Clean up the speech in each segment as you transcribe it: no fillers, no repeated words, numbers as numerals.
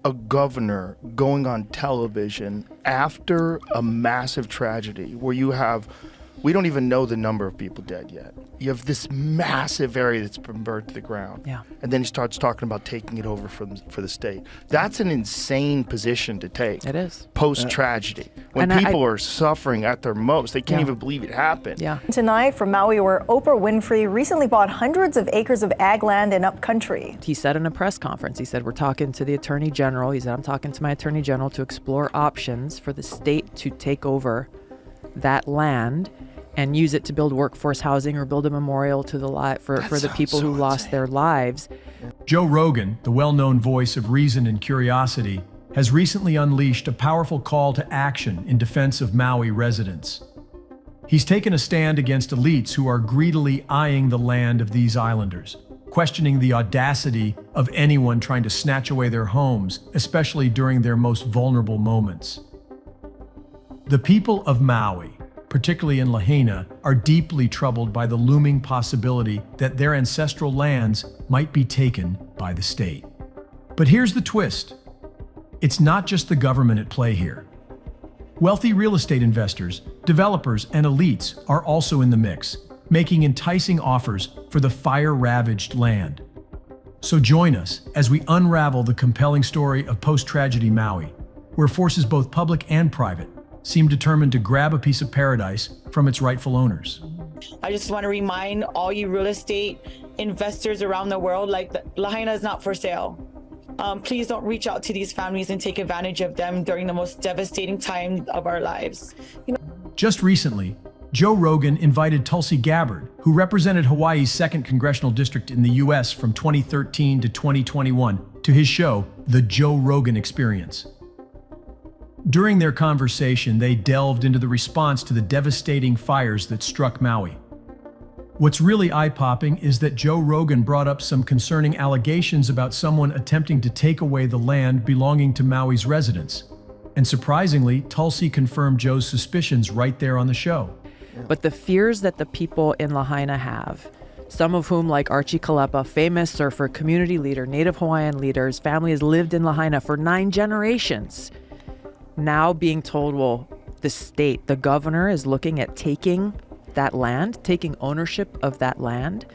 a governor going on television after a massive tragedy where you have, we don't even know the number of people dead yet. You have this massive area that's been burned to the ground. Yeah. And then he starts talking about taking it over for the state. That's an insane position to take. It is. Post-tragedy. When And people are suffering at their most, they can't even believe it happened. Yeah. Tonight from Maui, where Oprah Winfrey recently bought hundreds of acres of ag land in upcountry. He said in a press conference, he said, we're talking to the Attorney General. He said, I'm talking to my Attorney General to explore options for the state to take over that land and use it to build workforce housing or build a memorial to the for the people who lost their lives. Joe Rogan, the well-known voice of reason and curiosity, has recently unleashed a powerful call to action in defense of Maui residents. He's taken a stand against elites who are greedily eyeing the land of these islanders, questioning the audacity of anyone trying to snatch away their homes, especially during their most vulnerable moments. The people of Maui, particularly in Lahaina, are deeply troubled by the looming possibility that their ancestral lands might be taken by the state. But here's the twist. It's not just the government at play here. Wealthy real estate investors, developers, and elites are also in the mix, making enticing offers for the fire-ravaged land. So join us as we unravel the compelling story of post-tragedy Maui, where forces both public and private seem determined to grab a piece of paradise from its rightful owners. I just want to remind all you real estate investors around the world, like Lahaina is not for sale. Please don't reach out to these families and take advantage of them during the most devastating time of our lives. Just recently, Joe Rogan invited Tulsi Gabbard, who represented Hawaii's 2nd Congressional District in the U.S. from 2013 to 2021, to his show, The Joe Rogan Experience. During their conversation, they delved into the response to the devastating fires that struck Maui. What's really eye-popping is that Joe Rogan brought up some concerning allegations about someone attempting to take away the land belonging to Maui's residents. And surprisingly, Tulsi confirmed Joe's suspicions right there on the show. But the fears that the people in Lahaina have, some of whom, like Archie Kalepa, famous surfer, community leader, Native Hawaiian leaders, family has lived in Lahaina for 9 generations, now being told, well, the state, the governor is looking at taking that land, taking ownership of that land.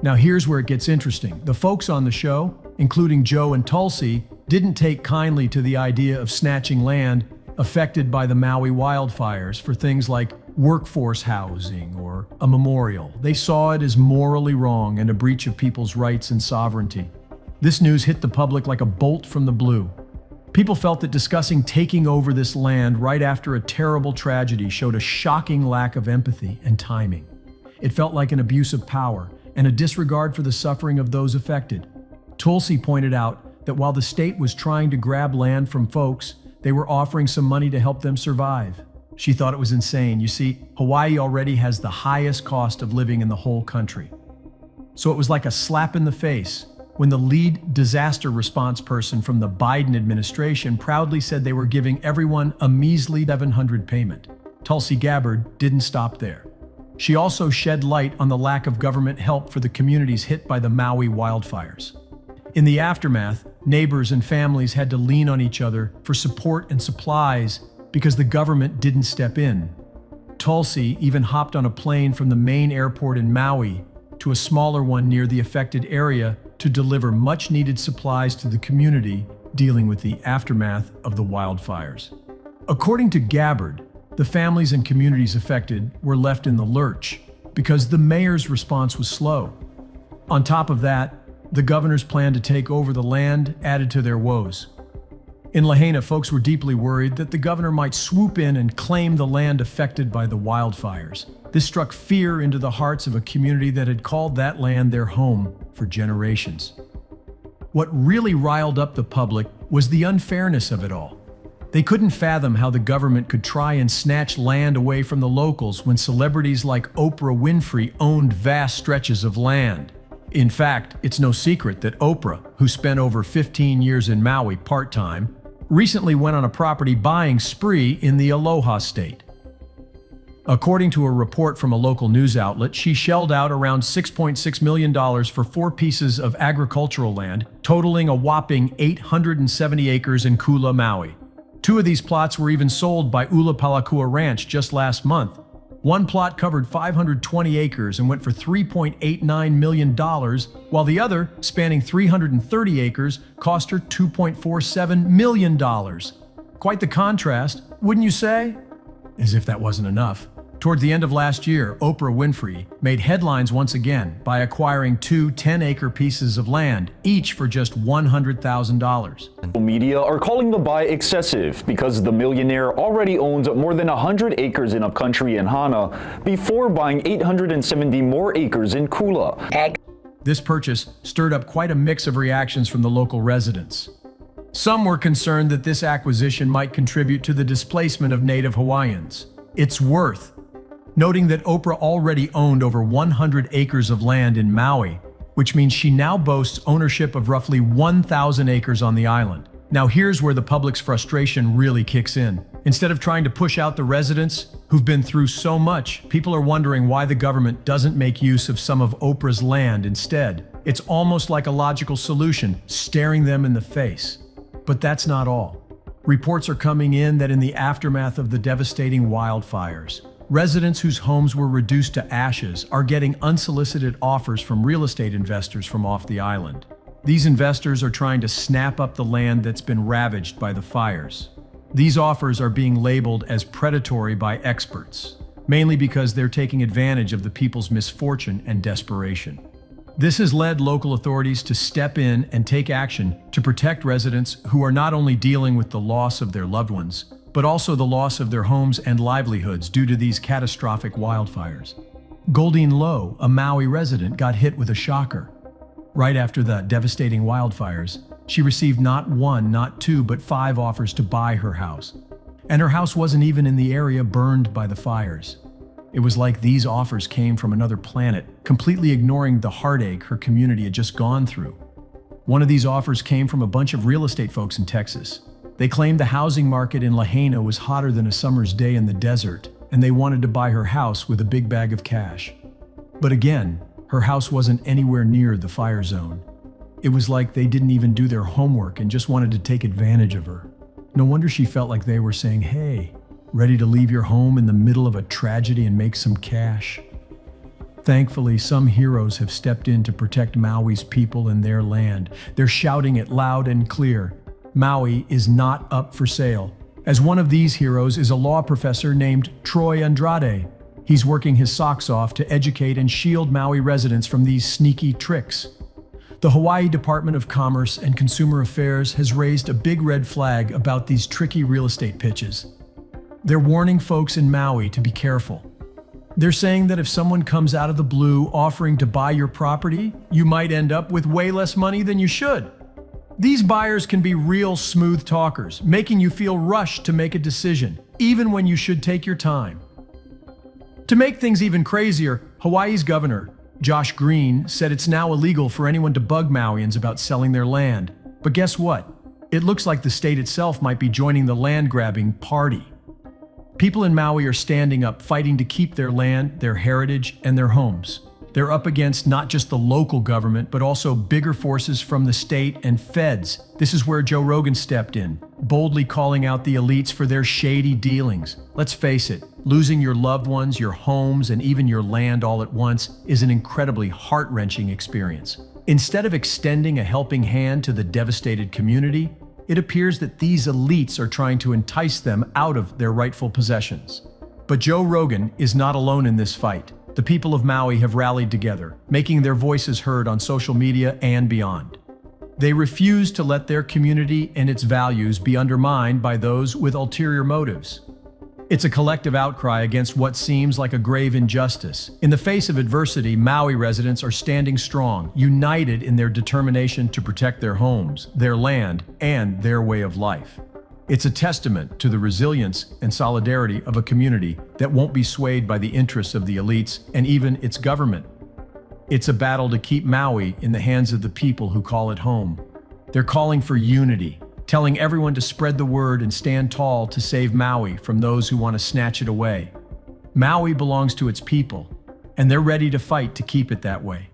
Now here's where it gets interesting. The folks on the show, including Joe and Tulsi, didn't take kindly to the idea of snatching land affected by the Maui wildfires for things like workforce housing or a memorial. They saw it as morally wrong and a breach of people's rights and sovereignty. This news hit the public like a bolt from the blue. People felt that discussing taking over this land right after a terrible tragedy showed a shocking lack of empathy and timing. It felt like an abuse of power and a disregard for the suffering of those affected. Tulsi pointed out that while the state was trying to grab land from folks, they were offering some money to help them survive. She thought it was insane. You see, Hawaii already has the highest cost of living in the whole country. So it was like a slap in the face when the lead disaster response person from the Biden administration proudly said they were giving everyone a measly $700 payment. Tulsi Gabbard didn't stop there. She also shed light on the lack of government help for the communities hit by the Maui wildfires. In the aftermath, neighbors and families had to lean on each other for support and supplies because the government didn't step in. Tulsi even hopped on a plane from the main airport in Maui to a smaller one near the affected area to deliver much-needed supplies to the community dealing with the aftermath of the wildfires. According to Gabbard, the families and communities affected were left in the lurch because the mayor's response was slow. On top of that, the governor's plan to take over the land added to their woes. In Lahaina, folks were deeply worried that the governor might swoop in and claim the land affected by the wildfires. This struck fear into the hearts of a community that had called that land their home for generations. What really riled up the public was the unfairness of it all. They couldn't fathom how the government could try and snatch land away from the locals when celebrities like Oprah Winfrey owned vast stretches of land. In fact, it's no secret that Oprah, who spent over 15 years in Maui part-time, recently went on a property buying spree in the Aloha state. According to a report from a local news outlet, she shelled out around $6.6 million for 4 pieces of agricultural land, totaling a whopping 870 acres in Kula, Maui. 2 of these plots were even sold by Ulapalakua Ranch just last month. One plot covered 520 acres and went for $3.89 million, while the other, spanning 330 acres, cost her $2.47 million. Quite the contrast, wouldn't you say? As if that wasn't enough. Toward the end of last year, Oprah Winfrey made headlines once again by acquiring 2 10-acre pieces of land, each for just $100,000. Media are calling the buy excessive because the millionaire already owns more than 100 acres in upcountry in Hana before buying 870 more acres in Kula. This purchase stirred up quite a mix of reactions from the local residents. Some were concerned that this acquisition might contribute to the displacement of native Hawaiians. It's worth noting that Oprah already owned over 100 acres of land in Maui, which means she now boasts ownership of roughly 1,000 acres on the island. Now here's where the public's frustration really kicks in. Instead of trying to push out the residents who've been through so much, people are wondering why the government doesn't make use of some of Oprah's land instead. It's almost like a logical solution, staring them in the face. But that's not all. Reports are coming in that in the aftermath of the devastating wildfires, residents whose homes were reduced to ashes are getting unsolicited offers from real estate investors from off the island. These investors are trying to snap up the land that's been ravaged by the fires. These offers are being labeled as predatory by experts, mainly because they're taking advantage of the people's misfortune and desperation. This has led local authorities to step in and take action to protect residents who are not only dealing with the loss of their loved ones, but also the loss of their homes and livelihoods due to these catastrophic wildfires. Goldine Lowe, a Maui resident, got hit with a shocker. Right after the devastating wildfires, she received not 1, not 2, but 5 offers to buy her house. And her house wasn't even in the area burned by the fires. It was like these offers came from another planet, completely ignoring the heartache her community had just gone through. One of these offers came from a bunch of real estate folks in Texas. They claimed the housing market in Lahaina was hotter than a summer's day in the desert, and they wanted to buy her house with a big bag of cash. But again, her house wasn't anywhere near the fire zone. It was like they didn't even do their homework and just wanted to take advantage of her. No wonder she felt like they were saying, "Hey, ready to leave your home in the middle of a tragedy and make some cash?" Thankfully, some heroes have stepped in to protect Maui's people and their land. They're shouting it loud and clear. Maui is not up for sale. As one of these heroes is a law professor named Troy Andrade. He's working his socks off to educate and shield Maui residents from these sneaky tricks. The Hawaii Department of Commerce and Consumer Affairs has raised a big red flag about these tricky real estate pitches. They're warning folks in Maui to be careful. They're saying that if someone comes out of the blue offering to buy your property, you might end up with way less money than you should. These buyers can be real smooth talkers, making you feel rushed to make a decision, even when you should take your time. To make things even crazier, Hawaii's governor, Josh Green, said it's now illegal for anyone to bug Mauians about selling their land. But guess what? It looks like the state itself might be joining the land-grabbing party. People in Maui are standing up, fighting to keep their land, their heritage, and their homes. They're up against not just the local government, but also bigger forces from the state and feds. This is where Joe Rogan stepped in, boldly calling out the elites for their shady dealings. Let's face it, losing your loved ones, your homes, and even your land all at once is an incredibly heart-wrenching experience. Instead of extending a helping hand to the devastated community, it appears that these elites are trying to entice them out of their rightful possessions. But Joe Rogan is not alone in this fight. The people of Maui have rallied together, making their voices heard on social media and beyond. They refuse to let their community and its values be undermined by those with ulterior motives. It's a collective outcry against what seems like a grave injustice. In the face of adversity, Maui residents are standing strong, united in their determination to protect their homes, their land, and their way of life. It's a testament to the resilience and solidarity of a community that won't be swayed by the interests of the elites and even its government. It's a battle to keep Maui in the hands of the people who call it home. They're calling for unity, telling everyone to spread the word and stand tall to save Maui from those who want to snatch it away. Maui belongs to its people, and they're ready to fight to keep it that way.